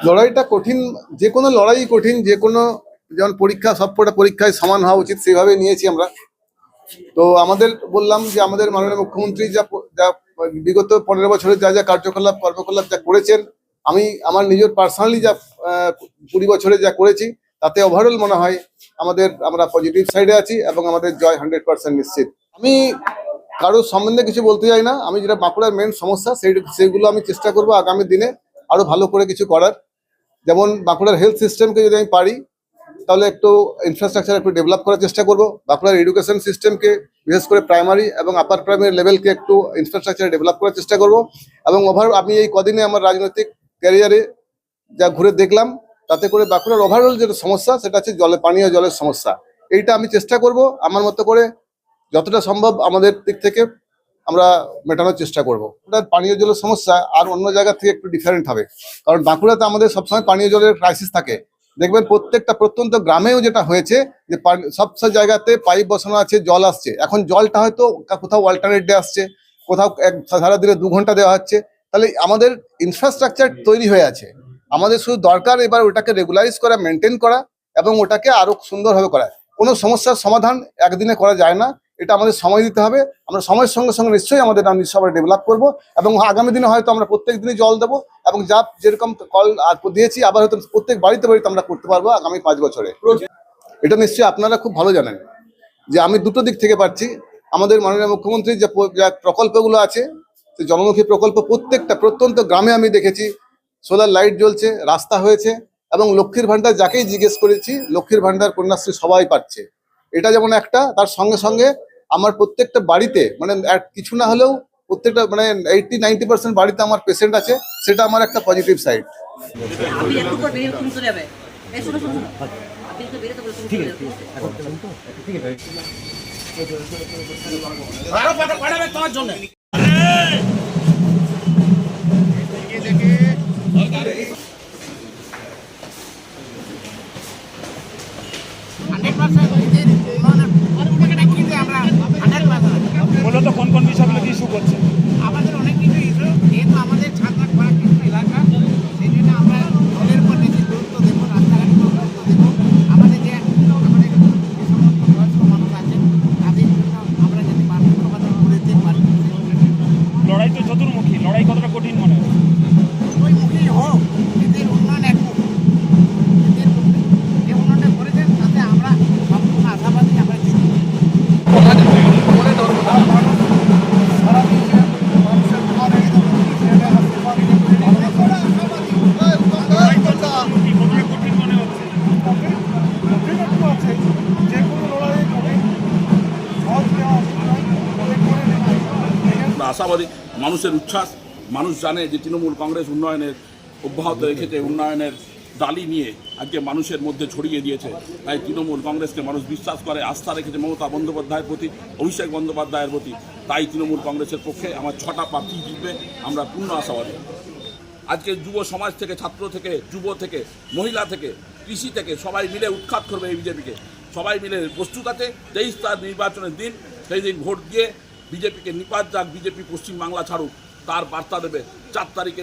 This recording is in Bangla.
লড়াইটা কঠিন, যে কোনো লড়াই কঠিন, যে কোনো যেমন পরীক্ষা, সবকটা পরীক্ষায় সমান হওয়া উচিত, সেভাবে নিয়েছি আমরা। তো আমাদের বললাম যে আমাদের মাননীয় মুখ্যমন্ত্রী যা যা বিগত 15 বছরের যা যা কর্মকলাপ যা করেছেন, আমি আমার নিজের পার্সোনালি যা 20 বছরে যা করেছি, তাতে ওভারঅল মনে হয় আমরা পজিটিভ সাইডে আছি এবং আমাদের জয় 100% নিশ্চিত। আমি কারোর সম্বন্ধে কিছু বলতে চাই না। আমি যেটা বাঁকুড়ার মেন সমস্যা সেইগুলো আমি চেষ্টা করবো আগামী দিনে আরো ভালো করে কিছু করার। যেমন বাঁকুড়ার হেলথ সিস্টেমকে যদি আমি পারি, তাহলে একটু ইনফ্রাস্ট্রাকচার একটু ডেভেলপ করার চেষ্টা করব। বাঁকুড়ার এডুকেশন সিস্টেমকে, বিশেষ করে প্রাইমারি এবং আপার প্রাইমারি লেভেলকে একটু ইনফ্রাস্ট্রাকচার ডেভেলপ করার চেষ্টা করব। এবং আমি এই কদিনে আমার রাজনৈতিক ক্যারিয়ারে যা ঘুরে দেখলাম, তাতে করে বাঁকুড়ার ওভারঅল যেটা সমস্যা, সেটা হচ্ছে পানীয় জলের সমস্যা। এইটা আমি চেষ্টা করব আমার মতো করে, যতটা সম্ভব আমাদের দিক থেকে আমরা মেটানোর চেষ্টা করবো। ওটা পানীয় জলের সমস্যা আর অন্য জায়গা থেকে একটু ডিফারেন্ট হবে, কারণ বাঁকুড়াতে আমাদের সবসময় পানীয় জলের ক্রাইসিস থাকে। দেখবেন প্রত্যেকটা প্রত্যন্ত গ্রামেও যেটা হয়েছে, যে সব জায়গাতে পাইপ বসানো আছে, জল আসছে। এখন জলটা হয়তো কোথাও অল্টারনেট ডে আসছে, কোথাও সারাদিনে 2 ঘন্টা দেওয়া হচ্ছে। তাহলে আমাদের ইনফ্রাস্ট্রাকচার তৈরি হয়ে আছে, আমাদের শুধু দরকার এবার ওটাকে রেগুলারাইজ করা, মেনটেন করা এবং ওটাকে আরো সুন্দরভাবে করা। কোনো সমস্যার সমাধান একদিনে করা যায় না, এটা আমাদের সময় দিতে হবে। আমরা সময়ের সঙ্গে সঙ্গে নিশ্চয়ই আমাদের নিঃস্বার্থে ডেভেলপ করবো এবং আগামী দিনে হয়তো আমরা প্রত্যেক দিনই জল দেবো এবং যেরকম কল দিয়েছি, আবার হয়তো প্রত্যেক বাড়িতে বাড়িতে আমরা করতে পারবো আগামী 5 বছরে। এটা নিশ্চয়ই আপনারা খুব ভালো জানেন যে আমি দুটো দিক থেকে পাচ্ছি। আমাদের মাননীয় মুখ্যমন্ত্রীর যে প্রকল্পগুলো আছে, সেই জনমুখী প্রকল্প প্রত্যেকটা প্রত্যন্ত গ্রামে আমি দেখেছি সোলার লাইট জ্বলছে, রাস্তা হয়েছে এবং লক্ষ্মীর ভান্ডার যাকেই জিজ্ঞেস করেছি, লক্ষ্মীর ভান্ডার, কন্যাশ্রী সবাই পাচ্ছে। এটা যেমন একটা, তার সঙ্গে সঙ্গে আমার প্রত্যেকটা বাড়িতে মানে কিছু না হলেও প্রত্যেকটা মানে 80-90% বাড়িতে আমার পেশেন্ট আছে, সেটা আমার একটা পজিটিভ সাইড। মূলত কোন কোন বিষয়গুলো ইস্যু করছে? আমাদের অনেক কিছু ইস্যু, যেহেতু আমাদের ছাত্রা করা কিছু এলাকা, সেই জন্য আমরা জলের উপর বেশি গুরুত্ব দেবো, রাস্তাঘাটের উপর গুরুত্ব দেবো। আমাদের যে সমস্ত বয়স্ক মানুষ আছেন, তাদের জন্য আমরা যাতে বার্ধক্য ভাতা করে দিতে পারি। লড়াই তো চতুর্মুখী, লড়াই কতটা কঠিন মনে হয়? ওই মুখেই হোক, এদের উন্নয়ন একমুখ, এদের যে উন্নয়নটা করেছেন তাতে আমরা সম্পূর্ণ আশাবাদী, আমরা জিতব। আশাবাদী, মানুষের উচ্ছ্বাস, মানুষ জানে যে তৃণমূল কংগ্রেস উন্নয়নের অব্যাহত রেখেছে, উন্নয়নের ডালি নিয়ে আজকে মানুষের মধ্যে ছড়িয়ে দিয়েছে। তাই তৃণমূল কংগ্রেসকে মানুষ বিশ্বাস করে, আস্থা রেখেছে মমতা বন্দ্যোপাধ্যায়ের প্রতি, অভিষেক বন্দ্যোপাধ্যায়ের প্রতি। তাই তৃণমূল কংগ্রেসের পক্ষে আমার 6টা প্রার্থী জিতবে, আমরা পূর্ণ আশাবাদী। আজকে যুব সমাজ থেকে, ছাত্র থেকে, যুব থেকে, মহিলা থেকে, কৃষি থেকে সবাই মিলে উৎখাত করবে এই বিজেপিকে। সবাই মিলে প্রস্তুত আছে। 23 তারিখ নির্বাচনের দিন, সেই দিন ভোট দিয়ে বিজেপিকে নিপাত যাক, বিজেপি পশ্চিমবাংলা ছাড়ুক, তার বার্তা দেবে 4 তারিখে।